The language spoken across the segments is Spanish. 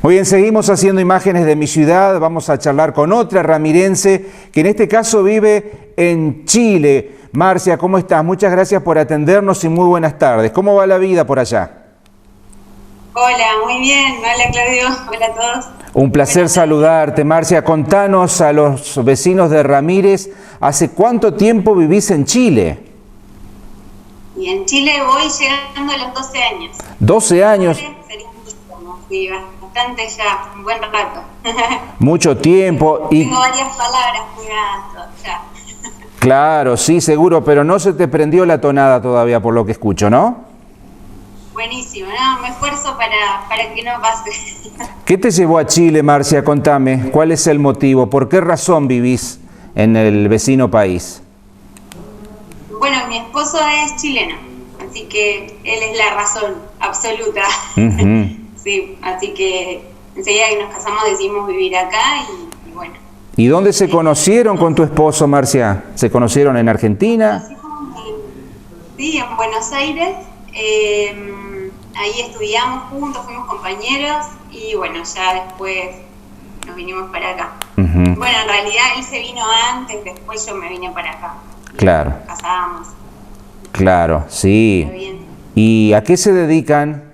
Muy bien, seguimos haciendo imágenes de mi ciudad. Vamos a charlar con otra ramirense que en este caso vive en Chile. Marcia, ¿cómo estás? Muchas gracias por atendernos y muy buenas tardes. ¿Cómo va la vida por allá? Hola, muy bien. Hola, Claudio. Hola a todos. Un placer saludarte, Marcia. Contanos a los vecinos de Ramírez, ¿hace cuánto tiempo vivís en Chile? Y en Chile voy llegando a los 12 años. 12 años. Sería muchísimo, sí, bastante ya, un buen rato. Mucho tiempo. Y tengo varias palabras jugadas ya. Claro, sí, seguro, pero no se te prendió la tonada todavía por lo que escucho, ¿no? Buenísimo, ¿no? Me esfuerzo para que no pase. ¿Qué te llevó a Chile, Marcia? Contame, ¿cuál es el motivo? ¿Por qué razón vivís en el vecino país? Bueno, mi esposo es chileno, así que él es la razón absoluta. Sí, así que enseguida que nos casamos decidimos vivir acá y bueno. ¿Y dónde se conocieron con tu esposo, Marcia? ¿Se conocieron en Argentina? Sí, en Buenos Aires. Ahí estudiamos juntos, fuimos compañeros y bueno, ya después nos vinimos para acá. Bueno, en realidad él se vino antes, después yo me vine para acá. Claro. Nos casábamos. Claro, sí. ¿Y a qué se dedican?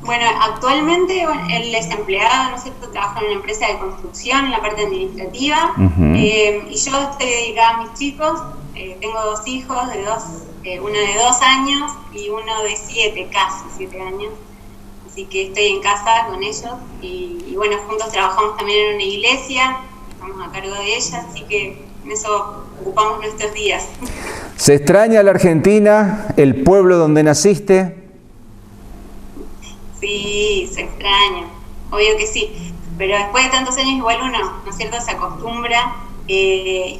Bueno, actualmente él es empleado, ¿no es cierto? Trabaja en una empresa de construcción, en la parte administrativa. Y yo estoy dedicada a mis chicos. Tengo dos hijos, uno de 2 años y uno de 7, casi 7 años. Así que estoy en casa con ellos. Y bueno, juntos trabajamos también en una iglesia. Estamos a cargo de ella, así que en eso ocupamos nuestros días. ¿Se extraña la Argentina, el pueblo donde naciste? Sí, se extraña, obvio que sí, pero después de tantos años igual uno, ¿no es cierto?, se acostumbra.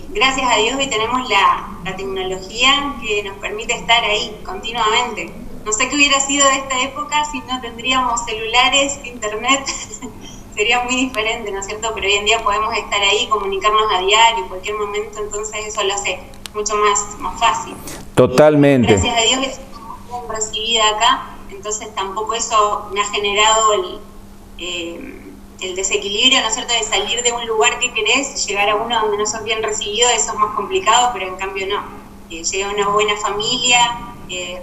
Gracias a Dios hoy tenemos la tecnología que nos permite estar ahí continuamente. No sé qué hubiera sido de esta época si no tendríamos celulares, internet, sería muy diferente, ¿no es cierto? Pero hoy en día podemos estar ahí, comunicarnos a diario, en cualquier momento, entonces eso lo hace mucho más fácil. Totalmente. Gracias a Dios estoy muy recibida acá. Entonces tampoco eso me ha generado el desequilibrio, ¿no es cierto?, de salir de un lugar que querés, llegar a uno donde no sos bien recibido, eso es más complicado, pero en cambio no. Llegué a una buena familia,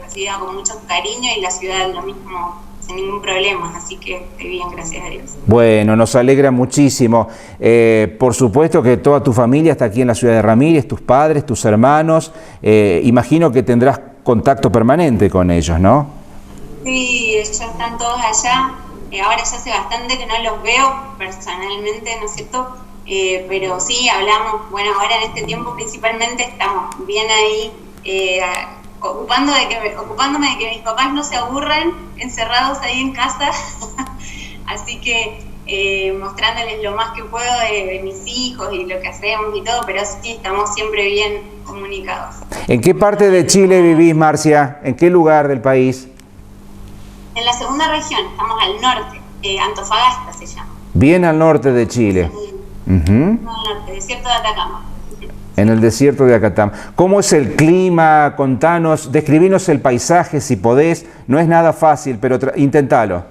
recibida con mucho cariño y la ciudad lo mismo, sin ningún problema, así que estoy bien, gracias a Dios. Bueno, nos alegra muchísimo. Por supuesto que toda tu familia está aquí en la ciudad de Ramírez, tus padres, tus hermanos, imagino que tendrás contacto permanente con ellos, ¿no? Sí, ellos están todos allá. Ahora ya hace bastante que no los veo personalmente, ¿no es cierto? Pero sí, hablamos. Bueno, ahora en este tiempo principalmente estamos bien ahí, ocupándome de que mis papás no se aburran encerrados ahí en casa. Así que mostrándoles lo más que puedo de mis hijos y lo que hacemos y todo, pero sí, estamos siempre bien comunicados. ¿En qué parte de Chile vivís, Marcia? ¿En qué lugar del país? En la segunda región, estamos al norte, Antofagasta se llama. Bien al norte de Chile. Al norte, desierto de Atacama. En el desierto de Atacama. ¿Cómo es el clima? Contanos, describinos el paisaje si podés. No es nada fácil, pero intentalo.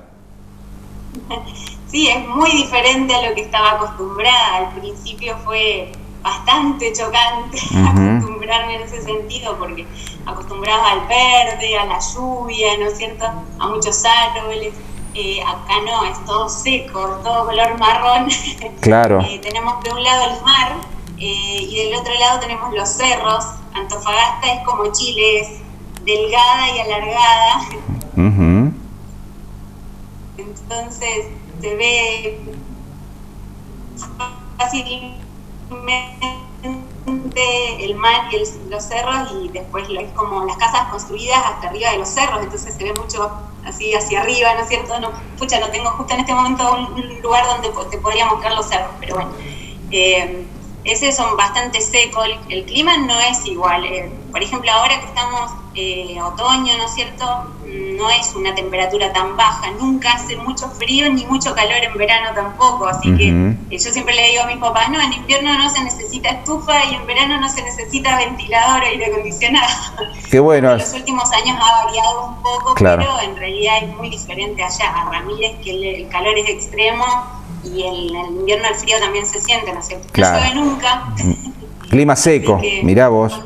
Sí, es muy diferente a lo que estaba acostumbrada. Al principio fue bastante chocante acostumbrarme en ese sentido, porque acostumbrada al verde, a la lluvia, ¿no es cierto?, a muchos árboles. Acá no, es todo seco, es todo color marrón. Claro. Tenemos de un lado el mar y del otro lado tenemos los cerros. Antofagasta es como Chile, es delgada y alargada. Entonces se ve fácilmente el mar y los cerros, y después es como las casas construidas hasta arriba de los cerros, entonces se ve mucho así hacia arriba, ¿no es cierto? No tengo justo en este momento un lugar donde te podría mostrar los cerros, pero bueno, ese son bastante secos, el clima no es igual. Por ejemplo, ahora que estamos otoño, ¿no es cierto? No es una temperatura tan baja, nunca hace mucho frío ni mucho calor en verano tampoco, así que yo siempre le digo a mis papás, no, en invierno no se necesita estufa y en verano no se necesita ventilador o aire acondicionado. Qué bueno. En los últimos años ha variado un poco, claro, pero en realidad es muy diferente allá a Ramírez, que el calor es extremo y en el invierno el frío también se siente, ¿no es cierto? Claro. No llueve nunca. Clima seco, mirá vos.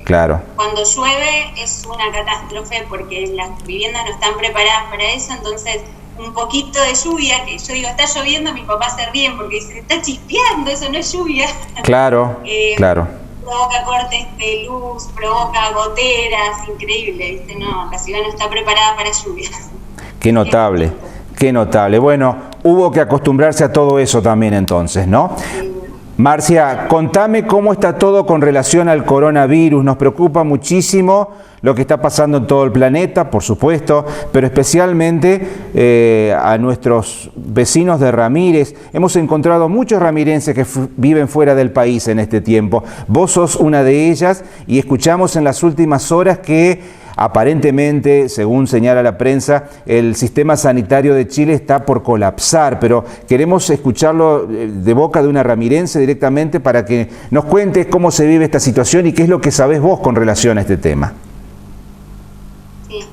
Claro. Cuando llueve es una catástrofe porque las viviendas no están preparadas para eso, entonces un poquito de lluvia, que yo digo, está lloviendo, mis papás se ríen porque dicen, está chispeando, eso no es lluvia. Claro, claro. Provoca cortes de luz, provoca goteras, increíble, ¿viste? No, la ciudad no está preparada para lluvia. Qué notable, qué notable. Bueno, hubo que acostumbrarse a todo eso también entonces, ¿no? Marcia, contame cómo está todo con relación al coronavirus. Nos preocupa muchísimo lo que está pasando en todo el planeta, por supuesto, pero especialmente a nuestros vecinos de Ramírez. Hemos encontrado muchos ramirenses que viven fuera del país en este tiempo. Vos sos una de ellas y escuchamos en las últimas horas que aparentemente, según señala la prensa, el sistema sanitario de Chile está por colapsar, pero queremos escucharlo de boca de una ramirense directamente para que nos cuentes cómo se vive esta situación y qué es lo que sabés vos con relación a este tema. Sí.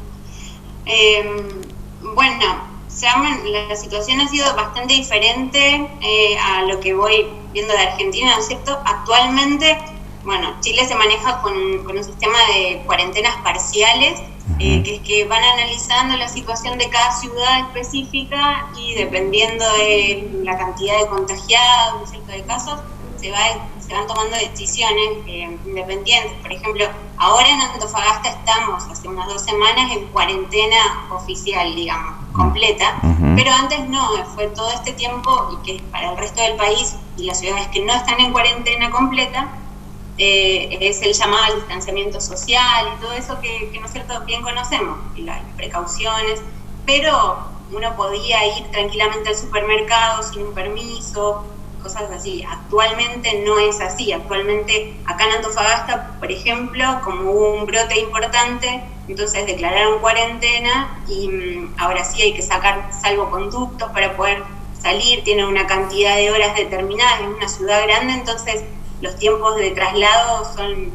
Bueno, la situación ha sido bastante diferente a lo que voy viendo de Argentina, ¿no es cierto? Actualmente, bueno, Chile se maneja con un sistema de cuarentenas parciales, que es que van analizando la situación de cada ciudad específica y dependiendo de la cantidad de contagiados, ¿no es cierto?, de casos, se van tomando decisiones independientes. Por ejemplo, ahora en Antofagasta estamos, hace unas 2 semanas, en cuarentena oficial, digamos, completa, pero antes no, fue todo este tiempo, y que para el resto del país y las ciudades que no están en cuarentena completa, es el llamado al distanciamiento social y todo eso que ¿no es cierto?, bien conocemos, y las precauciones, pero uno podía ir tranquilamente al supermercado sin un permiso, cosas así. Actualmente no es así. Actualmente acá en Antofagasta, por ejemplo, como hubo un brote importante, entonces declararon cuarentena y ahora sí hay que sacar salvoconductos para poder salir, tienen una cantidad de horas determinadas, es una ciudad grande, entonces los tiempos de traslado son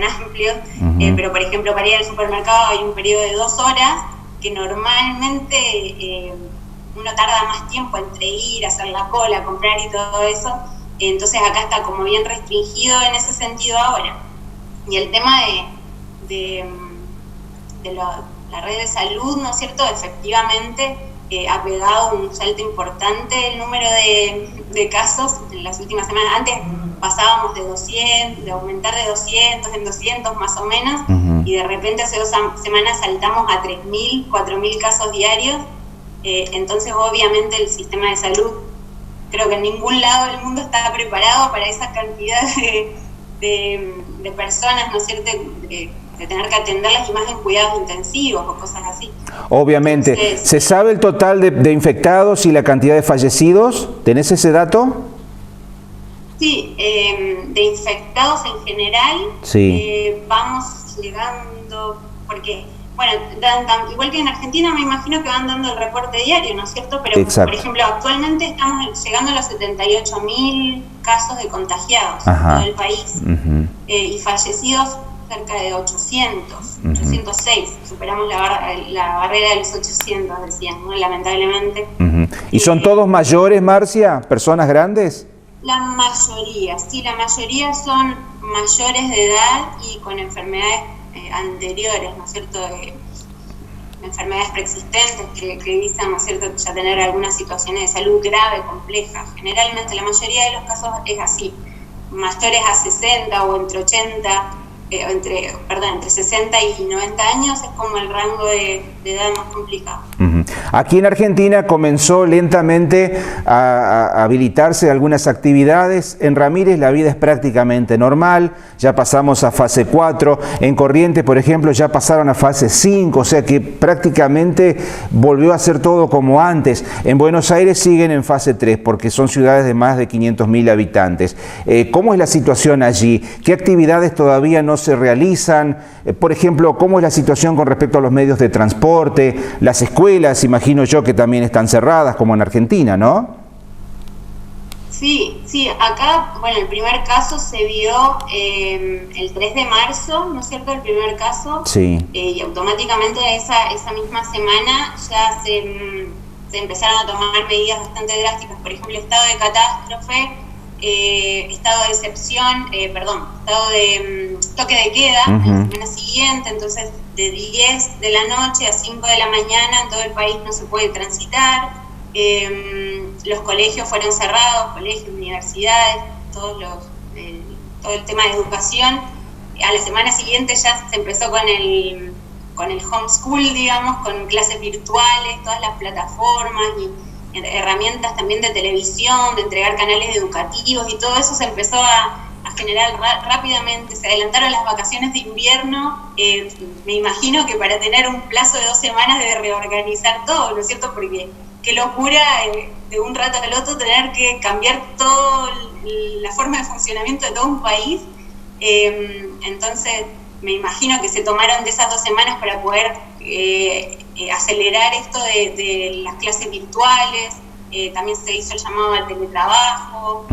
amplios, pero por ejemplo para ir al supermercado hay un periodo de 2 horas que normalmente uno tarda más tiempo entre ir, hacer la cola, comprar y todo eso, entonces acá está como bien restringido en ese sentido ahora. Y el tema de la red de salud, ¿no es cierto?, efectivamente ha pegado un salto importante el número de casos en las últimas semanas. Antes pasábamos de 200, de aumentar de 200 en 200 más o menos, y de repente hace 2 semanas saltamos a 3.000, 4.000 casos diarios. Entonces obviamente el sistema de salud, creo que en ningún lado del mundo está preparado para esa cantidad de personas, ¿no es cierto?, de tener que atenderlas, y más en cuidados intensivos o cosas así. Obviamente. Entonces, ¿se sabe el total de infectados y la cantidad de fallecidos? ¿Tenés ese dato? Sí, de infectados en general, sí. Vamos llegando, porque, bueno, igual que en Argentina, me imagino que van dando el reporte diario, ¿no es cierto? Pero, exacto, por ejemplo, actualmente estamos llegando a los 78.000 casos de contagiados en todo el país, y fallecidos cerca de 806, superamos la barrera de los 800, decían, ¿no?, lamentablemente. ¿Y son todos mayores, Marcia? ¿Personas grandes? La mayoría, sí, la mayoría son mayores de edad y con enfermedades anteriores, ¿no es cierto?, enfermedades preexistentes que dicen, ¿no es cierto?, ya tener algunas situaciones de salud grave, complejas. Generalmente la mayoría de los casos es así, mayores a 60 o entre 80, entre 60 y 90 años es como el rango de edad más complicado. Aquí en Argentina comenzó lentamente a habilitarse algunas actividades. En Ramírez la vida es prácticamente normal, ya pasamos a fase 4. En Corrientes, por ejemplo, ya pasaron a fase 5, o sea que prácticamente volvió a ser todo como antes. En Buenos Aires siguen en fase 3 porque son ciudades de más de 500.000 habitantes. ¿Cómo es la situación allí? ¿Qué actividades todavía no se realizan? Por ejemplo, ¿cómo es la situación con respecto a los medios de transporte? Las escuelas, imagino yo que también están cerradas, como en Argentina, ¿no? Sí, acá, bueno, el primer caso se vio el 3 de marzo, ¿no es cierto? El primer caso. Sí. Y automáticamente esa misma semana ya se empezaron a tomar medidas bastante drásticas, por ejemplo, estado de catástrofe, estado de excepción, estado de toque de queda en la semana siguiente. Entonces de 10 de la noche a 5 de la mañana en todo el país no se puede transitar. Los colegios fueron cerrados, colegios, universidades, todo el tema de educación. A la semana siguiente ya se empezó con el homeschool, digamos, con clases virtuales, todas las plataformas y herramientas también de televisión, de entregar canales educativos, y todo eso se empezó a generar rápidamente. Se adelantaron las vacaciones de invierno, me imagino que para tener un plazo de 2 semanas de reorganizar todo, ¿no es cierto? Porque qué locura de un rato al otro tener que cambiar toda la forma de funcionamiento de todo un país. Entonces me imagino que se tomaron de esas 2 semanas para poder acelerar esto de las clases virtuales. También se hizo el llamado al teletrabajo.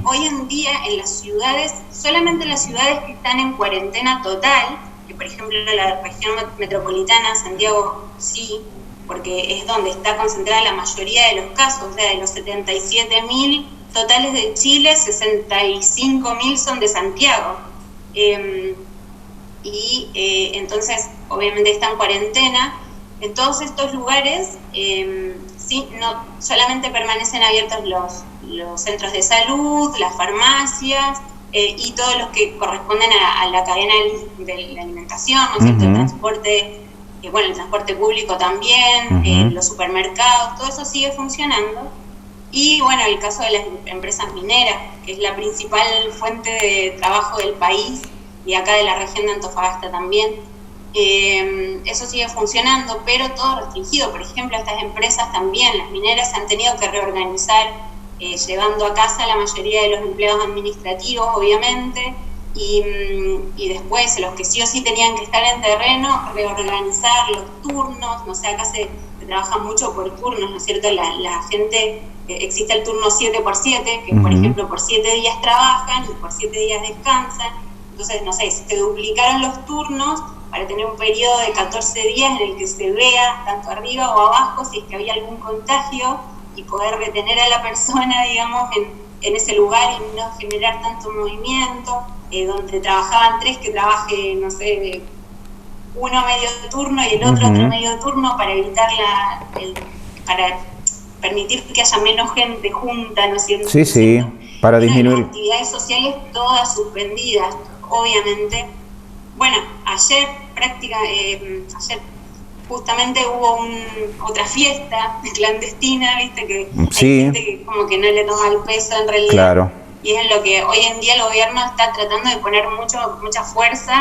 Hoy en día en las ciudades, solamente en las ciudades que están en cuarentena total, que por ejemplo la región metropolitana, Santiago sí, porque es donde está concentrada la mayoría de los casos, o sea, de los 77.000 totales de Chile, 65.000 son de Santiago. Entonces, obviamente está en cuarentena. En todos estos lugares, sí, no solamente permanecen abiertos los centros de salud, las farmacias y todos los que corresponden a la cadena de la alimentación, ¿no es cierto? El transporte, el transporte público también, los supermercados, todo eso sigue funcionando. Y bueno, el caso de las empresas mineras, que es la principal fuente de trabajo del país, y acá de la región de Antofagasta también, eso sigue funcionando, pero todo restringido. Por ejemplo, estas empresas también, las mineras, se han tenido que reorganizar, llevando a casa la mayoría de los empleados administrativos, obviamente, y después los que sí o sí tenían que estar en terreno, reorganizar los turnos. No sé, acá se trabaja mucho por turnos, ¿no es cierto? La gente, existe el turno 7x7, que por ejemplo por 7 días trabajan y por 7 días descansan. Entonces, no sé, se duplicaron los turnos para tener un periodo de 14 días en el que se vea tanto arriba o abajo si es que había algún contagio, y poder retener a la persona, digamos, en ese lugar y no generar tanto movimiento. Donde trabajaban 3, que trabaje, no sé, uno medio turno y el otro medio turno, para evitar para permitir que haya menos gente junta, ¿no es cierto? Sí, para disminuir. Las actividades sociales todas suspendidas, obviamente. Bueno, ayer justamente hubo otra fiesta clandestina, viste, que hay gente que como que no le toma el peso en realidad. Claro. Y es en lo que hoy en día el gobierno está tratando de poner mucha fuerza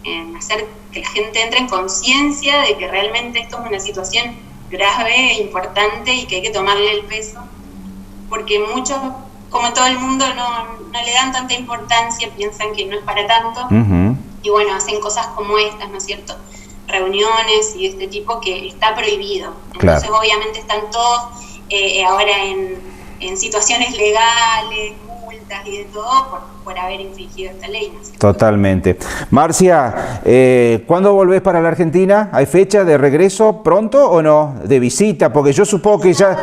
en hacer que la gente entre en conciencia de que realmente esto es una situación grave e importante y que hay que tomarle el peso, porque muchos, como todo el mundo, no le dan tanta importancia, piensan que no es para tanto, y bueno, hacen cosas como estas, ¿no es cierto? Reuniones y de este tipo, que está prohibido. Entonces obviamente están todos ahora en situaciones legales, multas y de todo por haber infringido esta ley, ¿no? Totalmente. Marcia, ¿cuándo volvés para la Argentina? ¿Hay fecha de regreso pronto o no? ¿De visita? Porque yo supongo que ya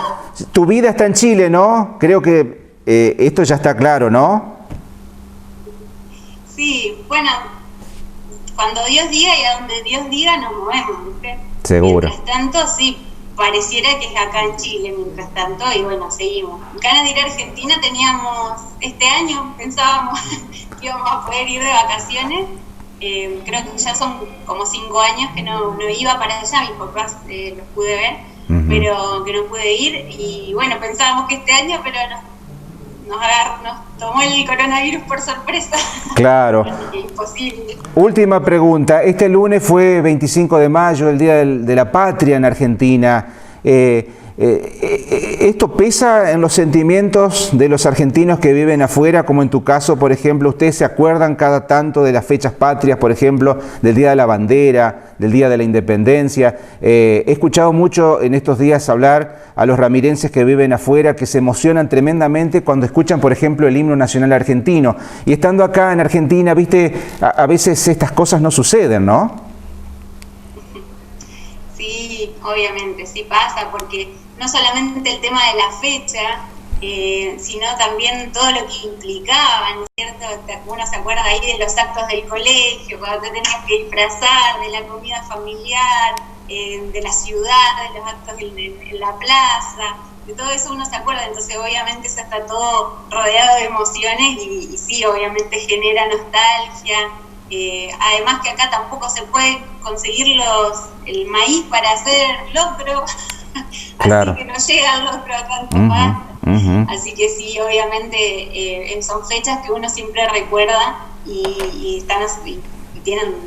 tu vida está en Chile, ¿no? Creo que esto ya está claro, ¿no? Sí, bueno, cuando Dios diga y a donde Dios diga nos movemos, ¿viste? Seguro. Mientras tanto, sí, pareciera que es acá en Chile, mientras tanto, y bueno, seguimos. Ganas de ir a Argentina teníamos este año, pensábamos que íbamos a poder ir de vacaciones. Creo que ya son como 5 años que no iba para allá, mis papás los pude ver, pero que no pude ir. Y bueno, pensábamos que este año, pero nos tomó el coronavirus por sorpresa. Claro. Así que imposible. Última pregunta. Este lunes fue 25 de mayo, el Día de la Patria en Argentina. ¿Esto pesa en los sentimientos de los argentinos que viven afuera, como en tu caso, por ejemplo? ¿Ustedes se acuerdan cada tanto de las fechas patrias, por ejemplo, del Día de la Bandera, del Día de la Independencia? He escuchado mucho en estos días hablar a los ramirenses que viven afuera, que se emocionan tremendamente cuando escuchan, por ejemplo, el himno nacional argentino. Y estando acá en Argentina, viste, a veces estas cosas no suceden, ¿no? Sí, obviamente, sí pasa, porque no solamente el tema de la fecha, sino también todo lo que implicaba, ¿no es cierto? Uno se acuerda ahí de los actos del colegio, cuando te tenías que disfrazar, de la comida familiar, de la ciudad, de los actos en la plaza, de todo eso uno se acuerda, entonces obviamente eso está todo rodeado de emociones y sí, obviamente genera nostalgia. Además que acá tampoco se puede conseguir el maíz para hacer locro, claro. Así que no llega el locro acá en Tucumán. Así que sí, obviamente son fechas que uno siempre recuerda y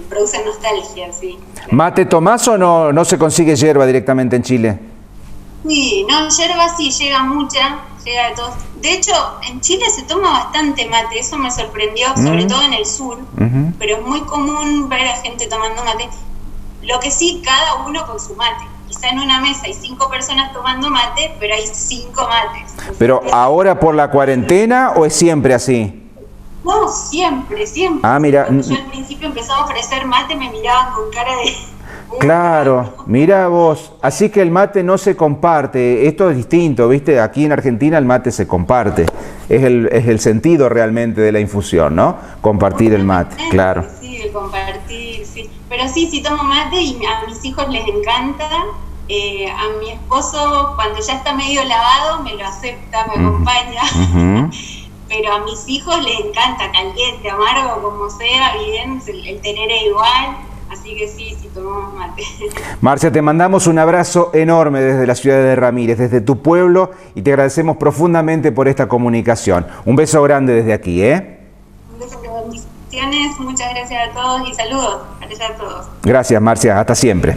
producen nostalgia, sí. ¿Mate tomás o no se consigue yerba directamente en Chile? Sí, no, yerba sí, llega mucha, llega de todos. De hecho, en Chile se toma bastante mate, eso me sorprendió, sobre todo en el sur, pero es muy común ver a gente tomando mate. Lo que sí, cada uno con su mate. Quizá en una mesa hay 5 personas tomando mate, pero hay 5 mates. ¿Pero ahora por la cuarentena o es siempre así? No, siempre, siempre. Ah, mira. Cuando yo al principio empezaba a ofrecer mate, me miraban con cara de... Claro, mira vos, así que el mate no se comparte, esto es distinto, ¿viste? Aquí en Argentina el mate se comparte, es el sentido realmente de la infusión, ¿no? Compartir el mate, claro. Sí, el compartir, sí. Pero sí tomo mate y a mis hijos les encanta, a mi esposo cuando ya está medio lavado me lo acepta, me acompaña, pero a mis hijos les encanta, caliente, amargo, como sea, bien, el tereré igual. Así que sí, tomamos mate. Marcia, te mandamos un abrazo enorme desde la ciudad de Ramírez, desde tu pueblo, y te agradecemos profundamente por esta comunicación. Un beso grande desde aquí, ¿eh? Un beso de bendiciones, muchas gracias a todos y saludos para allá a todos. Gracias, Marcia, hasta siempre.